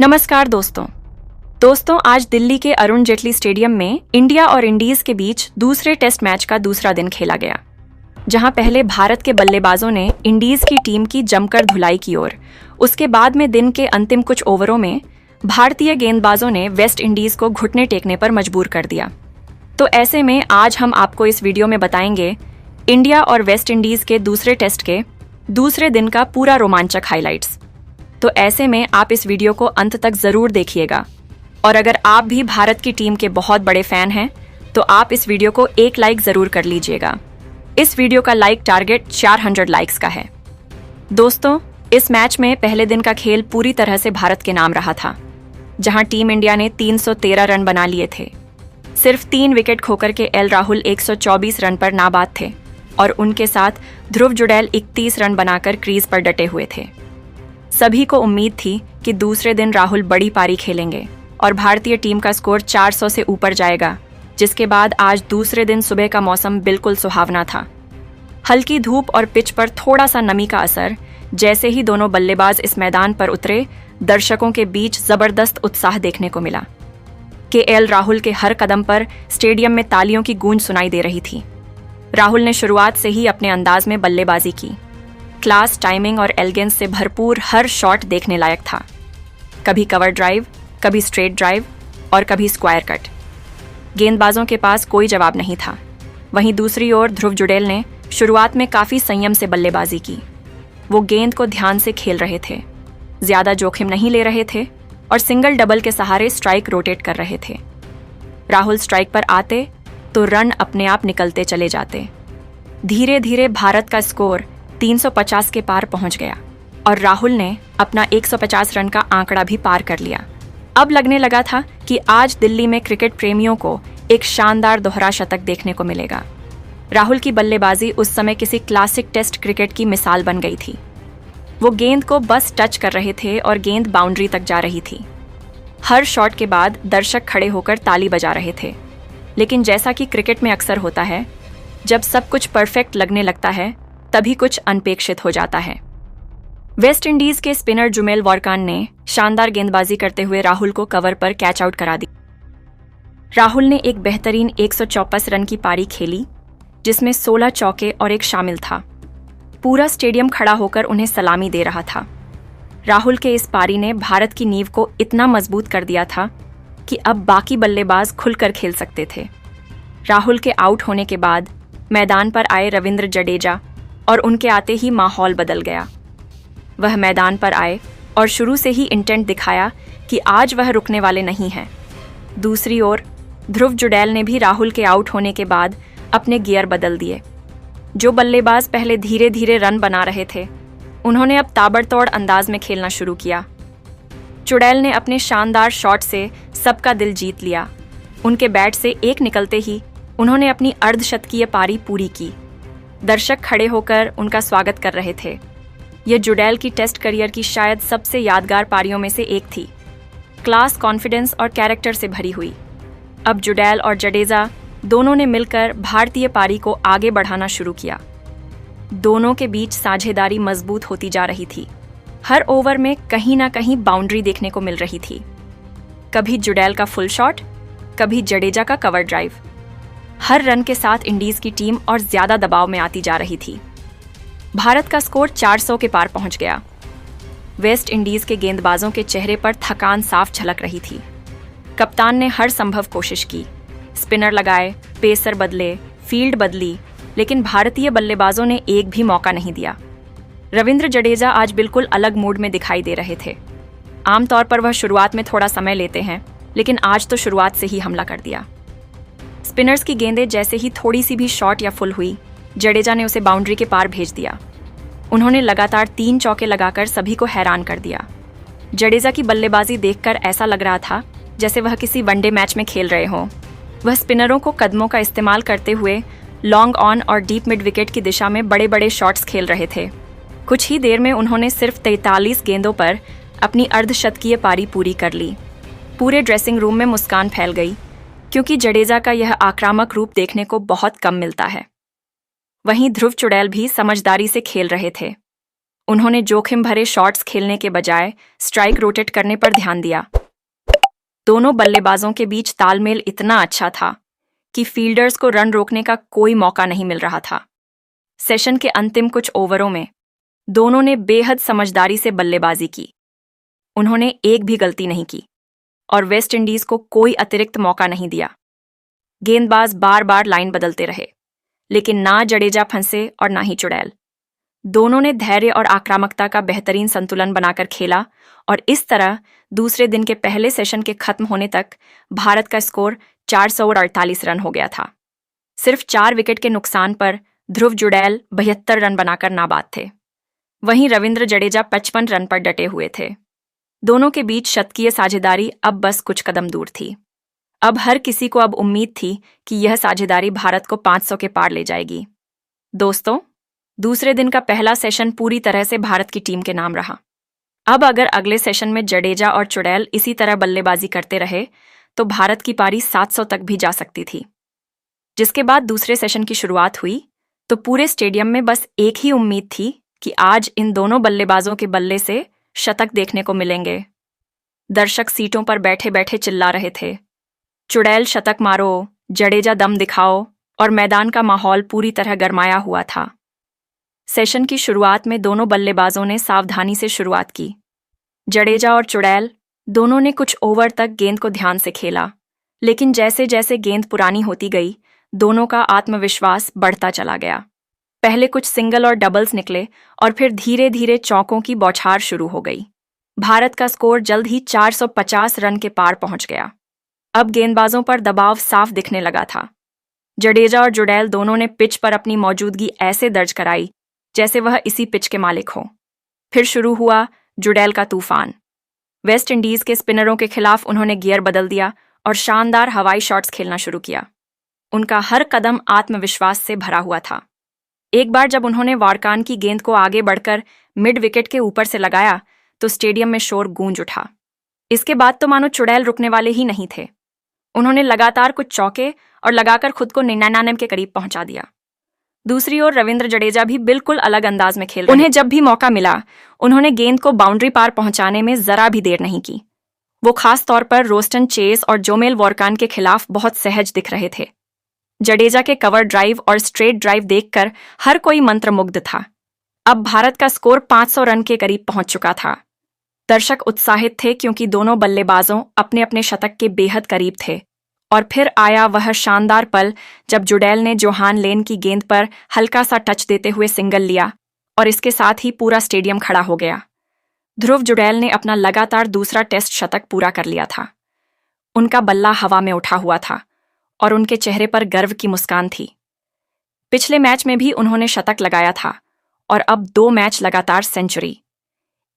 नमस्कार दोस्तों आज दिल्ली के अरुण जेटली स्टेडियम में इंडिया और इंडीज के बीच दूसरे टेस्ट मैच का दूसरा दिन खेला गया, जहां पहले भारत के बल्लेबाजों ने इंडीज की टीम की जमकर धुलाई की और उसके बाद में दिन के अंतिम कुछ ओवरों में भारतीय गेंदबाजों ने वेस्ट इंडीज को घुटने टेकने पर मजबूर कर दिया। तो ऐसे में आज हम आपको इस वीडियो में बताएंगे इंडिया और वेस्ट इंडीज के दूसरे टेस्ट के दूसरे दिन का पूरा रोमांचक हाइलाइट्स। तो ऐसे में आप इस वीडियो को अंत तक जरूर देखिएगा, और अगर आप भी भारत की टीम के बहुत बड़े फैन हैं तो आप इस वीडियो को एक लाइक जरूर कर लीजिएगा। इस वीडियो का लाइक टारगेट 400 लाइक्स का है। दोस्तों, इस मैच में पहले दिन का खेल पूरी तरह से भारत के नाम रहा था, जहां टीम इंडिया ने 313 रन बना लिए थे। सिर्फ 3 विकेट खोकर के एल राहुल 124 रन पर नाबाद थे और उनके साथ ध्रुव जुड़ैल 31 रन बनाकर क्रीज पर डटे हुए थे। सभी को उम्मीद थी कि दूसरे दिन राहुल बड़ी पारी खेलेंगे और भारतीय टीम का स्कोर 400 से ऊपर जाएगा, जिसके बाद आज दूसरे दिन सुबह का मौसम बिल्कुल सुहावना था। हल्की धूप और पिच पर थोड़ा सा नमी का असर, जैसे ही दोनों बल्लेबाज इस मैदान पर उतरे, दर्शकों के बीच जबरदस्त उत्साह देखने को मिला। एल राहुल के हर कदम पर स्टेडियम में तालियों की गूंज सुनाई दे रही थी। राहुल ने शुरुआत से ही अपने अंदाज में बल्लेबाजी की। क्लास, टाइमिंग और एलिगेंस से भरपूर हर शॉट देखने लायक था। कभी कवर ड्राइव, कभी स्ट्रेट ड्राइव और कभी स्क्वायर कट। गेंदबाजों के पास कोई जवाब नहीं था। वहीं दूसरी ओर ध्रुव जुड़ैल ने शुरुआत में काफी संयम से बल्लेबाजी की। वो गेंद को ध्यान से खेल रहे थे, ज्यादा जोखिम नहीं ले रहे थे और सिंगल डबल के सहारे स्ट्राइक रोटेट कर रहे थे। राहुल स्ट्राइक पर आते तो रन अपने आप निकलते चले जाते। धीरे धीरे भारत का स्कोर 350 के पार पहुंच गया और राहुल ने अपना 150 रन का आंकड़ा भी पार कर लिया। अब लगने लगा था कि आज दिल्ली में क्रिकेट प्रेमियों को एक शानदार दोहरा शतक देखने को मिलेगा। राहुल की बल्लेबाजी उस समय किसी क्लासिक टेस्ट क्रिकेट की मिसाल बन गई थी। वो गेंद को बस टच कर रहे थे और गेंद बाउंड्री तक जा रही थी। हर शॉट के बाद दर्शक खड़े होकर ताली बजा रहे थे। लेकिन जैसा कि क्रिकेट में अक्सर होता है, जब सब कुछ परफेक्ट लगने लगता है तभी कुछ अनपेक्षित हो जाता है। वेस्ट इंडीज के स्पिनर जुमेल वॉरकान ने शानदार गेंदबाजी करते हुए राहुल को कवर पर कैच आउट करा दी। राहुल ने एक बेहतरीन 154 रन की पारी खेली, जिसमें 16 चौके और एक शामिल था। पूरा स्टेडियम खड़ा होकर उन्हें सलामी दे रहा था। राहुल के इस पारी ने भारत की नींव को इतना मजबूत कर दिया था कि अब बाकी बल्लेबाज खुलकर खेल सकते थे। राहुल के आउट होने के बाद मैदान पर आए रविंद्र जडेजा और उनके आते ही माहौल बदल गया। वह मैदान पर आए और शुरू से ही इंटेंट दिखाया कि आज वह रुकने वाले नहीं हैं। दूसरी ओर ध्रुव जुड़ैल ने भी राहुल के आउट होने के बाद अपने गियर बदल दिए। जो बल्लेबाज पहले धीरे धीरे रन बना रहे थे, उन्होंने अब ताबड़तोड़ अंदाज में खेलना शुरू किया। जुड़ैल ने अपने शानदार शॉट से सबका दिल जीत लिया। उनके बैट से एक निकलते ही उन्होंने अपनी अर्धशतकीय पारी पूरी की। दर्शक खड़े होकर उनका स्वागत कर रहे थे। यह जुड़ैल की टेस्ट करियर की शायद सबसे यादगार पारियों में से एक थी। क्लास, कॉन्फिडेंस और कैरेक्टर से भरी हुई। अब जुड़ैल और जडेजा दोनों ने मिलकर भारतीय पारी को आगे बढ़ाना शुरू किया। दोनों के बीच साझेदारी मजबूत होती जा रही थी। हर ओवर में कहीं ना कहीं बाउंड्री देखने को मिल रही थी। कभी जुड़ैल का फुल शॉट, कभी जडेजा का कवर ड्राइव। हर रन के साथ इंडीज की टीम और ज्यादा दबाव में आती जा रही थी। भारत का स्कोर 400 के पार पहुंच गया। वेस्ट इंडीज के गेंदबाजों के चेहरे पर थकान साफ झलक रही थी। कप्तान ने हर संभव कोशिश की। स्पिनर लगाए, पेसर बदले, फील्ड बदली, लेकिन भारतीय बल्लेबाजों ने एक भी मौका नहीं दिया। रविंद्र जडेजा आज बिल्कुल अलग मूड में दिखाई दे रहे थे। आमतौर पर वह शुरुआत में थोड़ा समय लेते हैं, लेकिन आज तो शुरुआत से ही हमला कर दिया। स्पिनर्स की गेंदें जैसे ही थोड़ी सी भी शॉर्ट या फुल हुई, जडेजा ने उसे बाउंड्री के पार भेज दिया। उन्होंने लगातार 3 चौके लगाकर सभी को हैरान कर दिया। जडेजा की बल्लेबाजी देखकर ऐसा लग रहा था जैसे वह किसी वनडे मैच में खेल रहे हों। वह स्पिनरों को कदमों का इस्तेमाल करते हुए लॉन्ग ऑन और डीप मिड विकेट की दिशा में बड़े बड़े शॉट्स खेल रहे थे। कुछ ही देर में उन्होंने सिर्फ 43 गेंदों पर अपनी अर्धशतकीय पारी पूरी कर ली। पूरे ड्रेसिंग रूम में मुस्कान फैल गई, क्योंकि जडेजा का यह आक्रामक रूप देखने को बहुत कम मिलता है। वहीं ध्रुव जुड़ैल भी समझदारी से खेल रहे थे। उन्होंने जोखिम भरे शॉट्स खेलने के बजाय स्ट्राइक रोटेट करने पर ध्यान दिया। दोनों बल्लेबाजों के बीच तालमेल इतना अच्छा था कि फील्डर्स को रन रोकने का कोई मौका नहीं मिल रहा था। सेशन के अंतिम कुछ ओवरों में दोनों ने बेहद समझदारी से बल्लेबाजी की। उन्होंने एक भी गलती नहीं की और वेस्ट इंडीज को कोई अतिरिक्त मौका नहीं दिया। गेंदबाज बार बार लाइन बदलते रहे, लेकिन ना जडेजा फंसे और ना ही चुड़ैल। दोनों ने धैर्य और आक्रामकता का बेहतरीन संतुलन बनाकर खेला और इस तरह दूसरे दिन के पहले सेशन के खत्म होने तक भारत का स्कोर 448 रन हो गया था। सिर्फ 4 विकेट के नुकसान पर ध्रुव जुड़ैल 72 रन बनाकर नाबाद थे। वहीं रविंद्र जडेजा 55 रन पर डटे हुए थे। दोनों के बीच शतकीय साझेदारी अब बस कुछ कदम दूर थी। अब हर किसी को अब उम्मीद थी कि यह साझेदारी भारत को 500 के पार ले जाएगी। दोस्तों, दूसरे दिन का पहला सेशन पूरी तरह से भारत की टीम के नाम रहा। अब अगर अगले सेशन में जडेजा और चुड़ैल इसी तरह बल्लेबाजी करते रहे तो भारत की पारी 700 तक भी जा सकती थी। जिसके बाद दूसरे सेशन की शुरुआत हुई तो पूरे स्टेडियम में बस एक ही उम्मीद थी कि आज इन दोनों बल्लेबाजों के बल्ले से शतक देखने को मिलेंगे। दर्शक सीटों पर बैठे बैठे चिल्ला रहे थे, चुड़ैल शतक मारो, जडेजा दम दिखाओ, और मैदान का माहौल पूरी तरह गरमाया हुआ था। सेशन की शुरुआत में दोनों बल्लेबाजों ने सावधानी से शुरुआत की। जडेजा और चुड़ैल दोनों ने कुछ ओवर तक गेंद को ध्यान से खेला, लेकिन जैसे जैसे गेंद पुरानी होती गई, दोनों का आत्मविश्वास बढ़ता चला गया। पहले कुछ सिंगल और डबल्स निकले और फिर धीरे धीरे चौकों की बौछार शुरू हो गई। भारत का स्कोर जल्द ही 450 रन के पार पहुंच गया। अब गेंदबाजों पर दबाव साफ दिखने लगा था। जडेजा और जुड़ैल दोनों ने पिच पर अपनी मौजूदगी ऐसे दर्ज कराई जैसे वह इसी पिच के मालिक हों। फिर शुरू हुआ जुड़ैल का तूफान। वेस्ट इंडीज के स्पिनरों के खिलाफ उन्होंने गियर बदल दिया और शानदार हवाई शॉट्स खेलना शुरू किया। उनका हर कदम आत्मविश्वास से भरा हुआ था। एक बार जब उन्होंने वारकान की गेंद को आगे बढ़कर मिड विकेट के ऊपर से लगाया तो स्टेडियम में शोर गूंज उठा। इसके बाद तो मानो चुड़ैल रुकने वाले ही नहीं थे। उन्होंने लगातार कुछ चौके और लगाकर खुद को 99 के करीब पहुंचा दिया। दूसरी ओर रविंद्र जडेजा भी बिल्कुल अलग अंदाज में खेल रहे। उन्हें जब भी मौका मिला उन्होंने गेंद को बाउंड्री पार पहुंचाने में जरा भी देर नहीं की। वो खास तौर पर रोस्टन चेस और जोमेल वॉरकान के खिलाफ बहुत सहज दिख रहे थे। जडेजा के कवर ड्राइव और स्ट्रेट ड्राइव देखकर हर कोई मंत्रमुग्ध था। अब भारत का स्कोर 500 रन के करीब पहुंच चुका था। दर्शक उत्साहित थे क्योंकि दोनों बल्लेबाजों अपने अपने शतक के बेहद करीब थे। और फिर आया वह शानदार पल जब जुड़ैल ने जोहान लेन की गेंद पर हल्का सा टच देते हुए सिंगल लिया और इसके साथ ही पूरा स्टेडियम खड़ा हो गया। ध्रुव जुड़ैल ने अपना लगातार दूसरा टेस्ट शतक पूरा कर लिया था। उनका बल्ला हवा में उठा हुआ था और उनके चेहरे पर गर्व की मुस्कान थी। पिछले मैच में भी उन्होंने शतक लगाया था और अब 2 मैच लगातार सेंचुरी।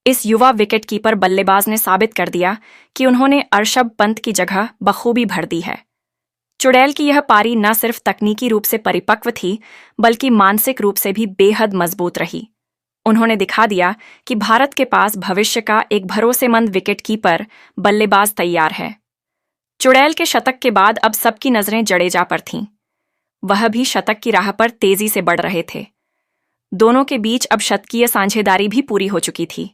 इस युवा विकेटकीपर बल्लेबाज ने साबित कर दिया कि उन्होंने अर्शब पंत की जगह बखूबी भर दी है। चुड़ैल की यह पारी न सिर्फ तकनीकी रूप से परिपक्व थी बल्कि मानसिक रूप से भी बेहद मजबूत रही। उन्होंने दिखा दिया कि भारत के पास भविष्य का एक भरोसेमंद विकेटकीपर बल्लेबाज तैयार है। चुड़ैल के शतक के बाद अब सबकी नजरें जडेजा पर थीं। वह भी शतक की राह पर तेजी से बढ़ रहे थे। दोनों के बीच अब शतकीय साझेदारी भी पूरी हो चुकी थी।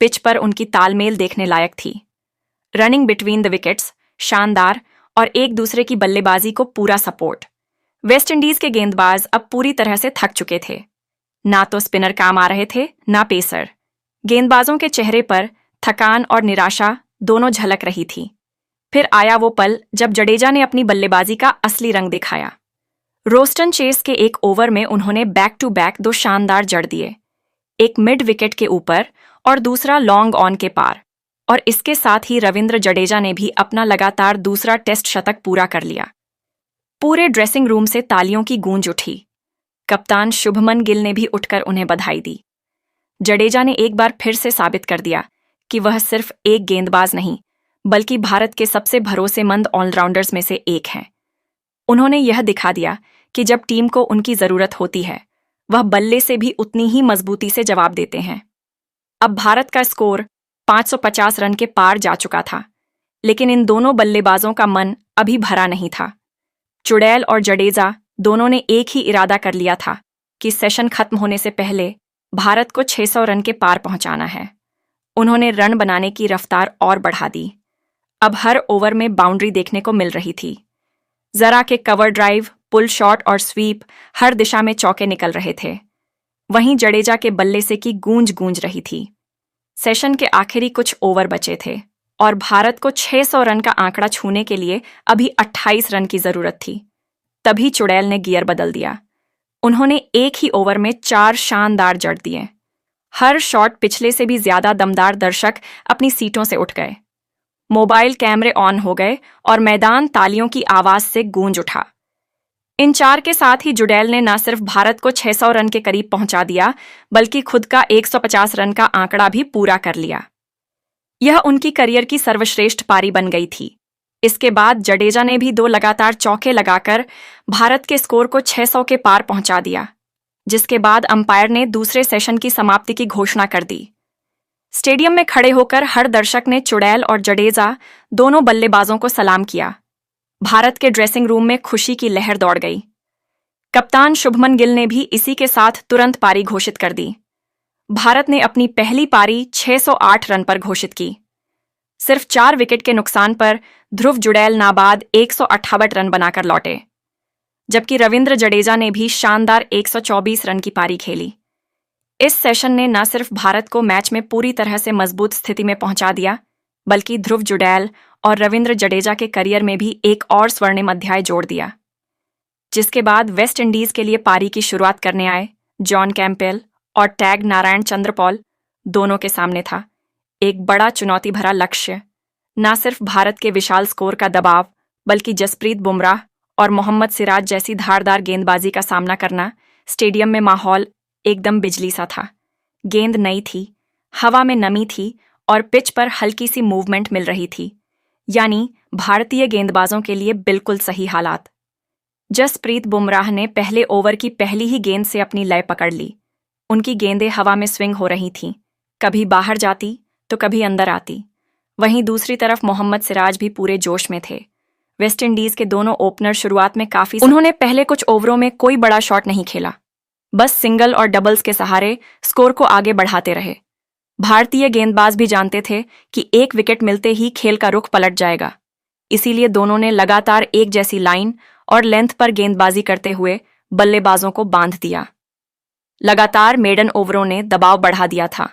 पिच पर उनकी तालमेल देखने लायक थी। रनिंग बिटवीन द विकेट्स शानदार और एक दूसरे की बल्लेबाजी को पूरा सपोर्ट। वेस्ट इंडीज के गेंदबाज अब पूरी तरह से थक चुके थे। ना तो स्पिनर काम आ रहे थे ना पेसर। गेंदबाजों के चेहरे पर थकान और निराशा दोनों झलक रही थी। फिर आया वो पल जब जडेजा ने अपनी बल्लेबाजी का असली रंग दिखाया। रोस्टन चेस के एक ओवर में उन्होंने बैक टू बैक 2 शानदार जड़ दिए, एक मिड विकेट के ऊपर और दूसरा लॉन्ग ऑन के पार। और इसके साथ ही रविंद्र जडेजा ने भी अपना लगातार दूसरा टेस्ट शतक पूरा कर लिया। पूरे ड्रेसिंग रूम से तालियों की गूंज उठी। कप्तान शुभमन गिल ने भी उठकर उन्हें बधाई दी। जडेजा ने एक बार फिर से साबित कर दिया कि वह सिर्फ एक गेंदबाज नहीं बल्कि भारत के सबसे भरोसेमंद ऑलराउंडर्स में से एक हैं। उन्होंने यह दिखा दिया कि जब टीम को उनकी जरूरत होती है वह बल्ले से भी उतनी ही मजबूती से जवाब देते हैं। अब भारत का स्कोर 550 रन के पार जा चुका था, लेकिन इन दोनों बल्लेबाजों का मन अभी भरा नहीं था। चुड़ैल और जडेजा दोनों ने एक ही इरादा कर लिया था कि सेशन खत्म होने से पहले भारत को 600 रन के पार पहुंचाना है। उन्होंने रन बनाने की रफ्तार और बढ़ा दी। अब हर ओवर में बाउंड्री देखने को मिल रही थी। जरा के कवर ड्राइव, पुल शॉट और स्वीप, हर दिशा में चौके निकल रहे थे। वहीं जडेजा के बल्ले से की गूंज गूंज रही थी। सेशन के आखिरी कुछ ओवर बचे थे और भारत को 600 रन का आंकड़ा छूने के लिए अभी 28 रन की जरूरत थी। तभी चुड़ैल ने गियर बदल दिया। उन्होंने एक ही ओवर में 4 शानदार जड़ दिए। हर शॉट पिछले से भी ज्यादा दमदार। दर्शक अपनी सीटों से उठ गए। मोबाइल कैमरे ऑन हो गए और मैदान तालियों की आवाज से गूंज उठा। इन 4 के साथ ही जुडैल ने न सिर्फ भारत को 600 रन के करीब पहुंचा दिया, बल्कि खुद का 150 रन का आंकड़ा भी पूरा कर लिया। यह उनकी करियर की सर्वश्रेष्ठ पारी बन गई थी। इसके बाद जडेजा ने भी 2 लगातार चौके लगाकर भारत के स्कोर को 600 के पार पहुंचा दिया, जिसके बाद अंपायर ने दूसरे सेशन की समाप्ति की घोषणा कर दी। स्टेडियम में खड़े होकर हर दर्शक ने चुड़ैल और जडेजा दोनों बल्लेबाजों को सलाम किया। भारत के ड्रेसिंग रूम में खुशी की लहर दौड़ गई। कप्तान शुभमन गिल ने भी इसी के साथ तुरंत पारी घोषित कर दी। भारत ने अपनी पहली पारी 608 रन पर घोषित की। सिर्फ 4 विकेट के नुकसान पर ध्रुव जुड़ैल नाबाद 158 रन बनाकर लौटे, जबकि रविंद्र जडेजा ने भी शानदार 124 रन की पारी खेली। इस सेशन ने न सिर्फ भारत को मैच में पूरी तरह से मजबूत स्थिति में पहुंचा दिया, बल्कि ध्रुव जुड़ैल और रविंद्र जडेजा के करियर में भी एक और स्वर्णिम अध्याय जोड़ दिया। जिसके बाद वेस्ट इंडीज के लिए पारी की शुरुआत करने आए जॉन कैंपबेल और टैग नारायण चंद्रपॉल दोनों के सामने था एक बड़ा चुनौती भरा लक्ष्य। न सिर्फ भारत के विशाल स्कोर का दबाव, बल्कि जसप्रीत बुमराह और मोहम्मद सिराज जैसी धारदार गेंदबाजी का सामना करना। स्टेडियम में माहौल एकदम बिजली सा था। गेंद नई थी, हवा में नमी थी और पिच पर हल्की सी मूवमेंट मिल रही थी, यानी भारतीय गेंदबाजों के लिए बिल्कुल सही हालात। जसप्रीत बुमराह ने पहले ओवर की पहली ही गेंद से अपनी लय पकड़ ली। उनकी गेंदें हवा में स्विंग हो रही थीं, कभी बाहर जाती तो कभी अंदर आती। वहीं दूसरी तरफ मोहम्मद सिराज भी पूरे जोश में थे। वेस्ट इंडीज के दोनों ओपनर शुरुआत में उन्होंने पहले कुछ ओवरों में कोई बड़ा शॉट नहीं खेला, बस सिंगल और डबल्स के सहारे स्कोर को आगे बढ़ाते रहे। भारतीय गेंदबाज भी जानते थे कि एक विकेट मिलते ही खेल का रुख पलट जाएगा, इसीलिए दोनों ने लगातार एक जैसी लाइन और लेंथ पर गेंदबाजी करते हुए बल्लेबाजों को बांध दिया। लगातार मेडन ओवरों ने दबाव बढ़ा दिया था।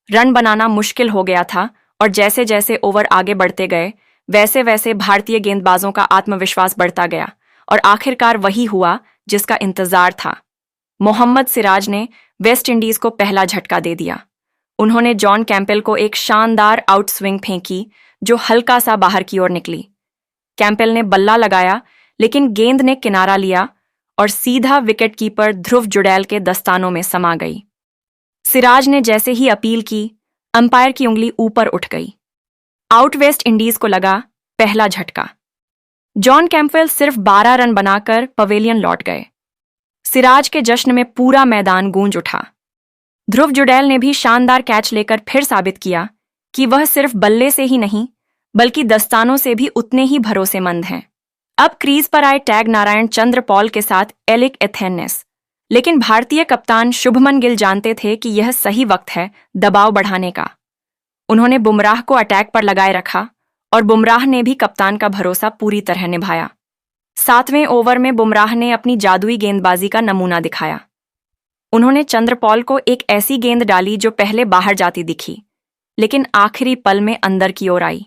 रन बनाना मुश्किल हो गया था और जैसे जैसे ओवर आगे बढ़ते गए, वैसे वैसे भारतीय गेंदबाजों का आत्मविश्वास बढ़ता गया और आखिरकार वही हुआ जिसका इंतजार था। मोहम्मद सिराज ने वेस्ट इंडीज को पहला झटका दे दिया। उन्होंने जॉन कैंपबेल को एक शानदार आउट स्विंग फेंकी जो हल्का सा बाहर की ओर निकली। कैंपबेल ने बल्ला लगाया, लेकिन गेंद ने किनारा लिया और सीधा विकेटकीपर ध्रुव जुड़ैल के दस्तानों में समा गई। सिराज ने जैसे ही अपील की, अंपायर की उंगली ऊपर उठ गई। आउट। वेस्ट इंडीज को लगा पहला झटका। जॉन कैंपबेल सिर्फ 12 रन बनाकर पवेलियन लौट गए। सिराज के जश्न में पूरा मैदान गूंज उठा। ध्रुव जुड़ैल ने भी शानदार कैच लेकर फिर साबित किया कि वह सिर्फ बल्ले से ही नहीं, बल्कि दस्तानों से भी उतने ही भरोसेमंद हैं। अब क्रीज पर आए टैग नारायण चंद्रपॉल के साथ एलिक एथेनेस, लेकिन भारतीय कप्तान शुभमन गिल जानते थे कि यह सही वक्त है दबाव बढ़ाने का। उन्होंने बुमराह को अटैक पर लगाए रखा और बुमराह ने भी कप्तान का भरोसा पूरी तरह निभाया। 7वें ओवर में बुमराह ने अपनी जादुई गेंदबाजी का नमूना दिखाया। उन्होंने चंद्रपॉल को एक ऐसी गेंद डाली जो पहले बाहर जाती दिखी, लेकिन आखिरी पल में अंदर की ओर आई।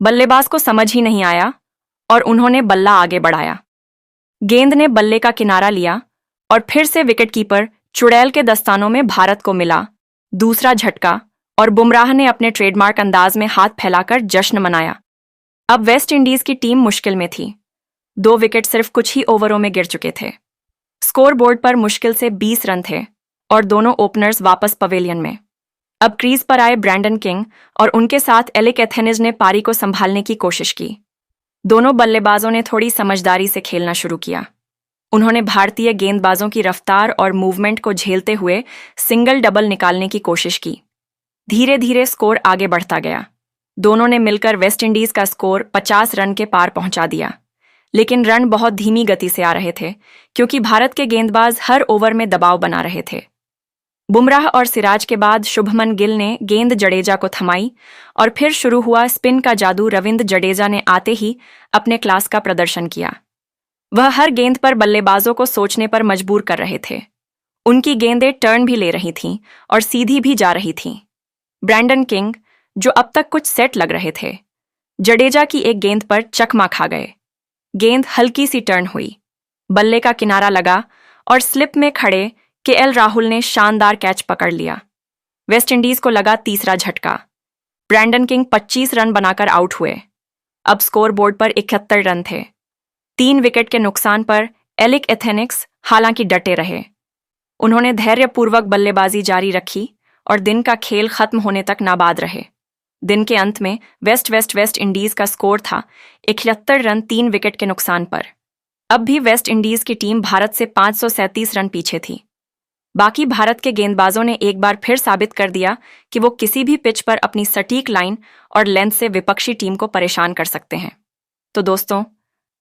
बल्लेबाज को समझ ही नहीं आया और उन्होंने बल्ला आगे बढ़ाया। गेंद ने बल्ले का किनारा लिया और फिर से विकेटकीपर चुड़ैल के दस्तानों में भारत को मिला दूसरा झटका और बुमराह ने अपने ट्रेडमार्क अंदाज में हाथ फैलाकर जश्न मनाया। अब वेस्ट इंडीज की टीम मुश्किल में थी। 2 विकेट सिर्फ कुछ ही ओवरों में गिर चुके थे। स्कोर बोर्ड पर मुश्किल से 20 रन थे और दोनों ओपनर्स वापस पवेलियन में। अब क्रीज पर आए ब्रैंडन किंग और उनके साथ एलिक एथेनेस ने पारी को संभालने की कोशिश की। दोनों बल्लेबाजों ने थोड़ी समझदारी से खेलना शुरू किया। उन्होंने भारतीय गेंदबाजों की रफ्तार और मूवमेंट को झेलते हुए सिंगल डबल निकालने की कोशिश की। धीरे धीरे स्कोर आगे बढ़ता गया। दोनों ने मिलकर वेस्ट इंडीज का स्कोर 50 रन के पार पहुंचा दिया, लेकिन रन बहुत धीमी गति से आ रहे थे क्योंकि भारत के गेंदबाज हर ओवर में दबाव बना रहे थे। बुमराह और सिराज के बाद शुभमन गिल ने गेंद जडेजा को थमाई और फिर शुरू हुआ स्पिन का जादू। रविंद्र जडेजा ने आते ही अपने क्लास का प्रदर्शन किया। वह हर गेंद पर बल्लेबाजों को सोचने पर मजबूर कर रहे थे। उनकी गेंदें टर्न भी ले रही थीं और सीधी भी जा रही थीं। ब्रैंडन किंग, जो अब तक कुछ सेट लग रहे थे, जडेजा की एक गेंद पर चकमा खा गए। गेंद हल्की सी टर्न हुई, बल्ले का किनारा लगा और स्लिप में खड़े केएल राहुल ने शानदार कैच पकड़ लिया। वेस्टइंडीज को लगा तीसरा झटका। ब्रैंडन किंग 25 रन बनाकर आउट हुए। अब स्कोर बोर्ड पर 71 रन थे। 3 विकेट के नुकसान पर एलिक एथेनिक्स हालांकि डटे रहे। उन्होंने धैर्यपूर्वक बल्लेबाजी जारी रखी और दिन का खेल खत्म होने तक नाबाद रहे। दिन के अंत में वेस्ट इंडीज का स्कोर था 71 रन 3 विकेट के नुकसान पर। अब भी वेस्ट इंडीज की टीम भारत से 537 रन पीछे थी। बाकी भारत के गेंदबाजों ने एक बार फिर साबित कर दिया कि वो किसी भी पिच पर अपनी सटीक लाइन और लेंथ से विपक्षी टीम को परेशान कर सकते हैं। तो दोस्तों,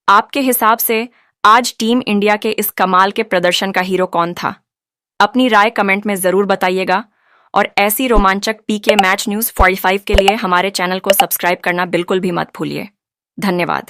आपके हिसाब से आज टीम इंडिया के इस कमाल के प्रदर्शन का हीरो कौन था? अपनी राय कमेंट में जरूर बताइएगा और ऐसी रोमांचक पीके मैच न्यूज़ 45 के लिए हमारे चैनल को सब्सक्राइब करना बिल्कुल भी मत भूलिए। धन्यवाद।